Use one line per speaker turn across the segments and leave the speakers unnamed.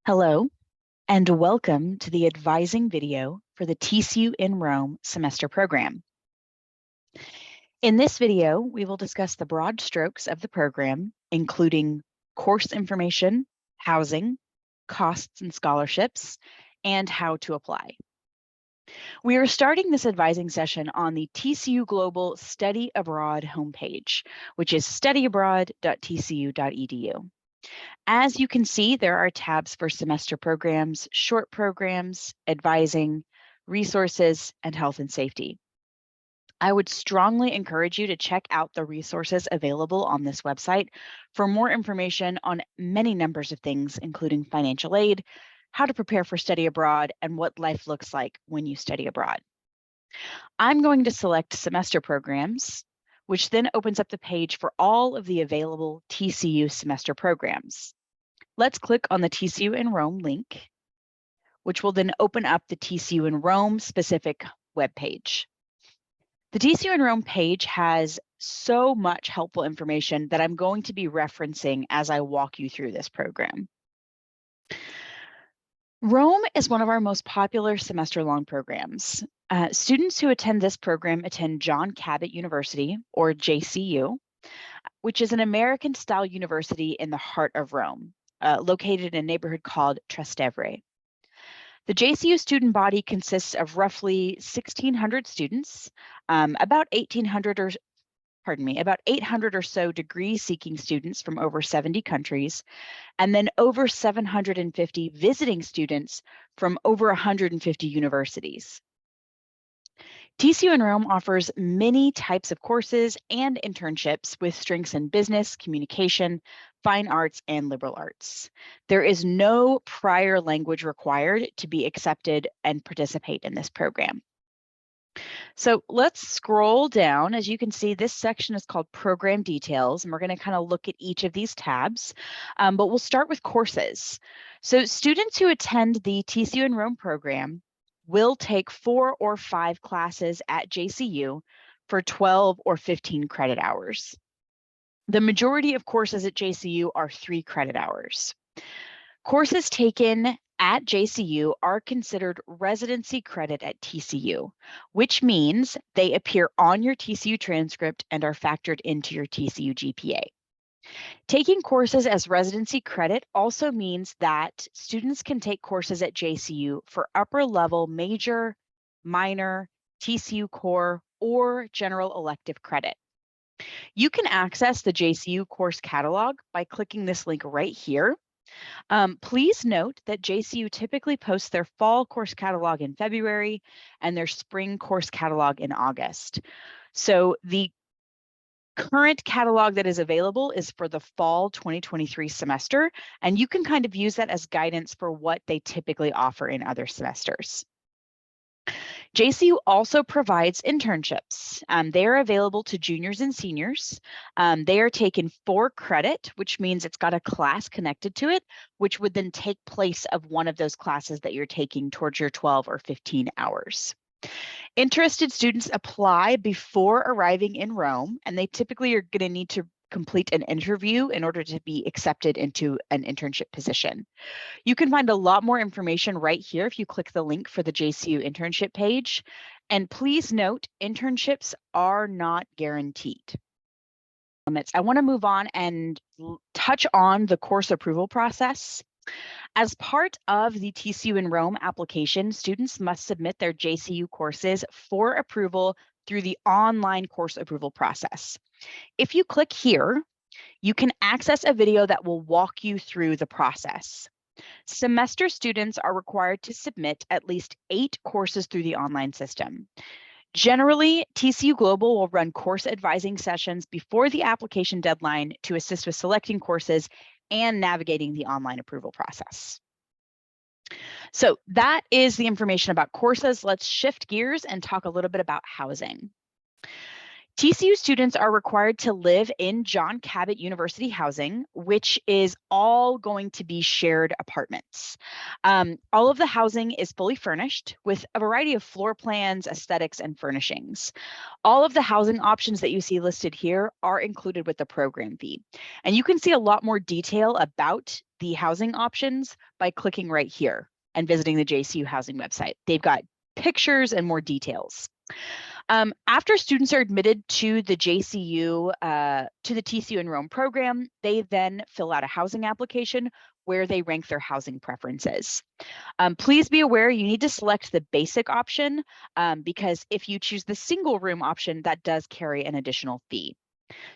Hello, and welcome to the advising video for the TCU-In Rome semester program. In this video, we will discuss the broad strokes of the program, including course information, housing, costs and scholarships, and how to apply. We are starting this advising session on the TCU Global Study Abroad homepage, which is studyabroad.tcu.edu. As you can see, there are tabs for semester programs, short programs, advising, resources, and health and safety. I would strongly encourage you to check out the resources available on this website for more information on many numbers of things, including financial aid, how to prepare for study abroad, and what life looks like when you study abroad. I'm going to select semester programs, which then opens up the page for all of the available TCU semester programs. Let's click on the TCU-In Rome link, which will then open up the TCU-In Rome specific webpage. The TCU-In Rome page has so much helpful information that I'm going to be referencing as I walk you through this program. Rome is one of our most popular semester-long programs. Students who attend this program attend John Cabot University, or JCU, which is an American-style university in the heart of Rome, located in a neighborhood called Trastevere. The JCU student body consists of roughly 1,600 students, about 800 or so degree-seeking students from over 70 countries, and then over 750 visiting students from over 150 universities. TCU-In Rome offers many types of courses and internships with strengths in business, communication, fine arts, and liberal arts. There is no prior language required to be accepted and participate in this program. So let's scroll down. As you can see, this section is called Program Details, and we're going to kind of look at each of these tabs, but we'll start with courses. So students who attend the TCU-In Rome program will take 4 or 5 classes at JCU for 12 or 15 credit hours. The majority of courses at JCU are 3 credit hours. Courses taken at JCU are considered residency credit at TCU, which means they appear on your TCU transcript and are factored into your TCU GPA. Taking courses as residency credit also means that students can take courses at JCU for upper level major, minor, TCU core, or general elective credit. You can access the JCU course catalog by clicking this link right here. Please note that JCU typically posts their fall course catalog in February and their spring course catalog in August. So the current catalog that is available is for the fall 2023 semester, and you can kind of use that as guidance for what they typically offer in other semesters. JCU also provides internships. They are available to juniors and seniors. They are taken for credit, which means it's got a class connected to it, which would then take place of one of those classes that you're taking towards your 12 or 15 hours. Interested students apply before arriving in Rome, and they typically are going to need to complete an interview in order to be accepted into an internship position. You can find a lot more information right here if you click the link for the JCU internship page. And please note, internships are not guaranteed. I want to move on and touch on the course approval process. As part of the TCU-In Rome application, students must submit their JCU courses for approval through the online course approval process. If you click here, you can access a video that will walk you through the process. Semester students are required to submit at least 8 courses through the online system. Generally, TCU Global will run course advising sessions before the application deadline to assist with selecting courses and navigating the online approval process. So that is the information about courses. Let's shift gears and talk a little bit about housing. TCU students are required to live in John Cabot University housing, which is all going to be shared apartments. All of the housing is fully furnished with a variety of floor plans, aesthetics, and furnishings. All of the housing options that you see listed here are included with the program fee. And you can see a lot more detail about the housing options by clicking right here and visiting the JCU housing website. They've got pictures and more details. After students are admitted to the JCU, to the TCU-In Rome program, they then fill out a housing application where they rank their housing preferences. Please be aware you need to select the basic option because if you choose the single room option, that does carry an additional fee.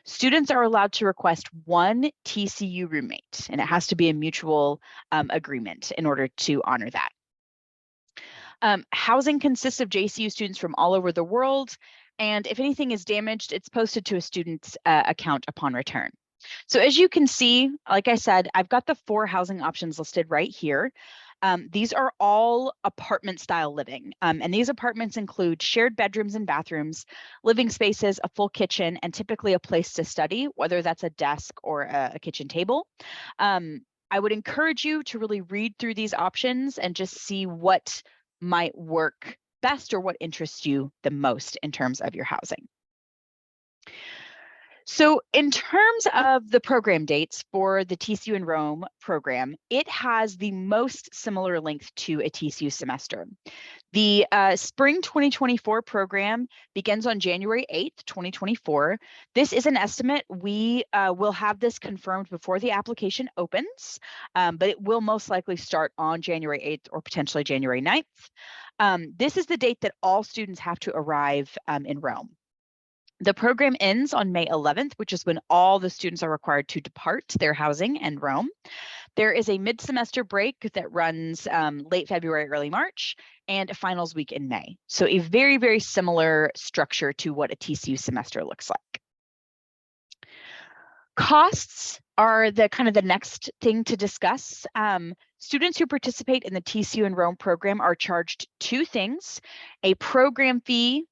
Students are allowed to request one TCU roommate, and it has to be a mutual agreement in order to honor that. Housing consists of JCU students from all over the world, and if anything is damaged, it's posted to a student's account upon return. So as you can see, like I said, I've got the 4 housing options listed right here. These are all apartment style living, and these apartments include shared bedrooms and bathrooms, living spaces, a full kitchen, and typically a place to study, whether that's a desk or a kitchen table. I would encourage you to really read through these options and just see what might work best or what interests you the most in terms of your housing. So in terms of the program dates for the TCU-In Rome program, it has the most similar length to a TCU semester. The spring 2024 program begins on January 8th, 2024. This is an estimate. We will have this confirmed before the application opens, but it will most likely start on January 8th or potentially January 9th. This is the date that all students have to arrive in Rome. The program ends on May 11th, which is when all the students are required to depart their housing in Rome. There is a mid-semester break that runs late February, early March, and a finals week in May. So a very, very similar structure to what a TCU semester looks like. Costs are the kind of the next thing to discuss. Students who participate in the TCU-In Rome program are charged 2 things, a program fee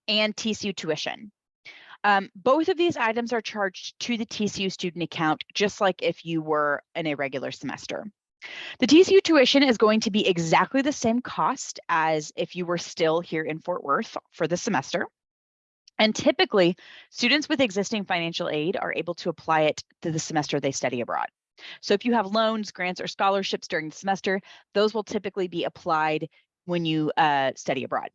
and TCU tuition. Both of these items are charged to the TCU student account, just like if you were in a regular semester. The TCU tuition is going to be exactly the same cost as if you were still here in Fort Worth for the semester. And typically, students with existing financial aid are able to apply it to the semester they study abroad. So if you have loans, grants, or scholarships during the semester, those will typically be applied when you study abroad.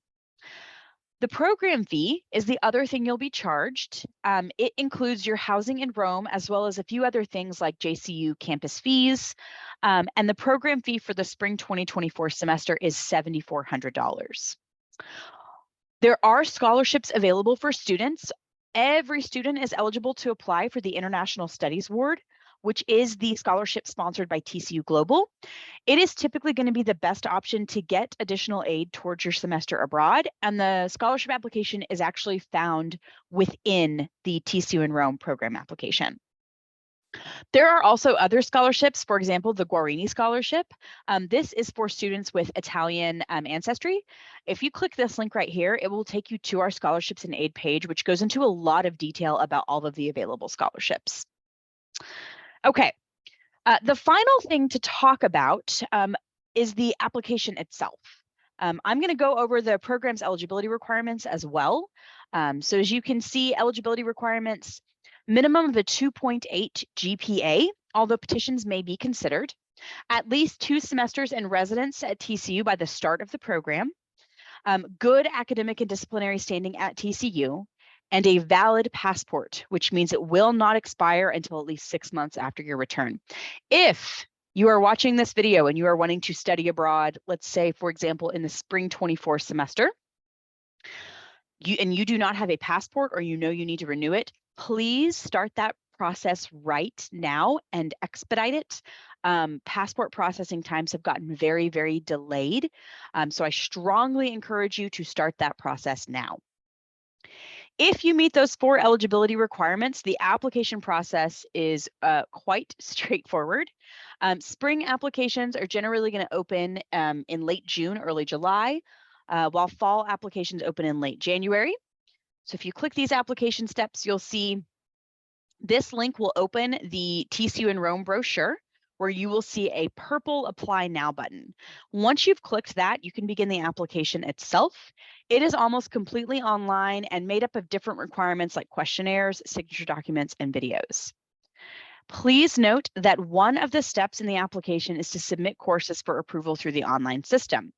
The program fee is the other thing you'll be charged. It includes your housing in Rome, as well as a few other things like JCU campus fees. And the program fee for the spring 2024 semester is $7,400. There are scholarships available for students. Every student is eligible to apply for the International Studies Award, which is the scholarship sponsored by TCU Global. It is typically going to be the best option to get additional aid towards your semester abroad, and the scholarship application is actually found within the TCU-In Rome program application. There are also other scholarships, for example, the Guarini Scholarship. This is for students with Italian ancestry. If you click this link right here, it will take you to our scholarships and aid page, which goes into a lot of detail about all of the available scholarships. Okay, the final thing to talk about is the application itself. I'm going to go over the program's eligibility requirements as well. So as you can see, eligibility requirements, minimum of a 2.8 GPA, although petitions may be considered, at least 2 semesters in residence at TCU by the start of the program, good academic and disciplinary standing at TCU, and a valid passport, which means it will not expire until at least 6 months after your return. If you are watching this video and you are wanting to study abroad, let's say, for example, in the spring 24 semester, you do not have a passport or you know you need to renew it, please start that process right now and expedite it. Passport processing times have gotten very, very delayed. So I strongly encourage you to start that process now. If you meet those 4 eligibility requirements, the application process is quite straightforward. Spring applications are generally going to open in late June, early July, while fall applications open in late January. So if you click these application steps, you'll see this link will open the TCU-In Rome brochure, where you will see a purple Apply Now button. Once you've clicked that, you can begin the application itself. It is almost completely online and made up of different requirements like questionnaires, signature documents, and videos. Please note that one of the steps in the application is to submit courses for approval through the online system.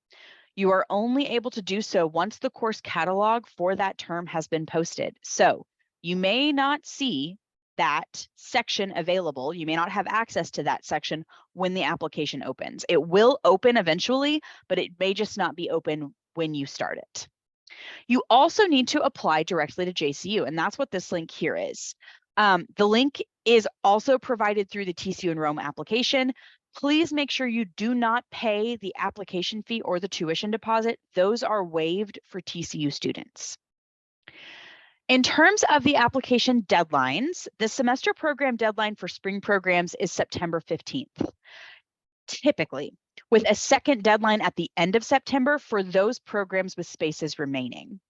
You are only able to do so once the course catalog for that term has been posted. So you may not see that section available. You may not have access to that section when the application opens. It will open eventually, but it may just not be open when you start it. You also need to apply directly to JCU, and that's what this link here is. The link is also provided through the TCU-In Rome application. Please make sure you do not pay the application fee or the tuition deposit. Those are waived for TCU students. In terms of the application deadlines, the semester program deadline for spring programs is September 15th, typically, with a second deadline at the end of September for those programs with spaces remaining.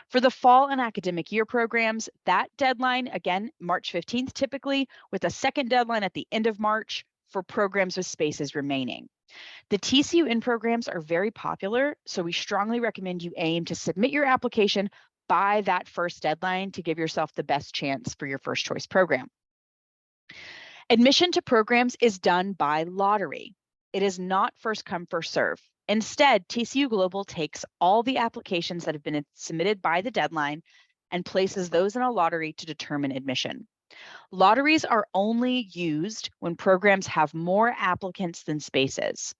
For the fall and academic year programs, that deadline, again, March 15th typically, with a second deadline at the end of March for programs with spaces remaining. The TCU-In programs are very popular, so we strongly recommend you aim to submit your application by that first deadline to give yourself the best chance for your first choice program. Admission to programs is done by lottery. It is not first come, first serve. Instead, TCU Global takes all the applications that have been submitted by the deadline and places those in a lottery to determine admission. Lotteries are only used when programs have more applicants than spaces.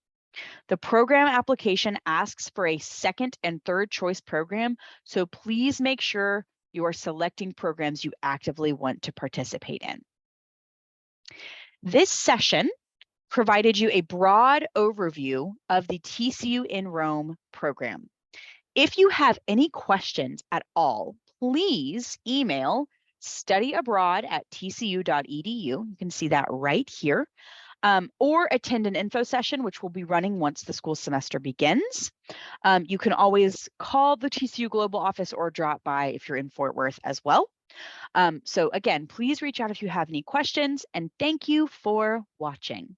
The program application asks for a second and third choice program, so please make sure you are selecting programs you actively want to participate in. This session provided you a broad overview of the TCU-In Rome program. If you have any questions at all, please email studyabroad@tcu.edu. You can see that right here. Or attend an info session, which will be running once the school semester begins. You can always call the TCU Global office or drop by if you're in Fort Worth as well. So again, please reach out if you have any questions, and thank you for watching.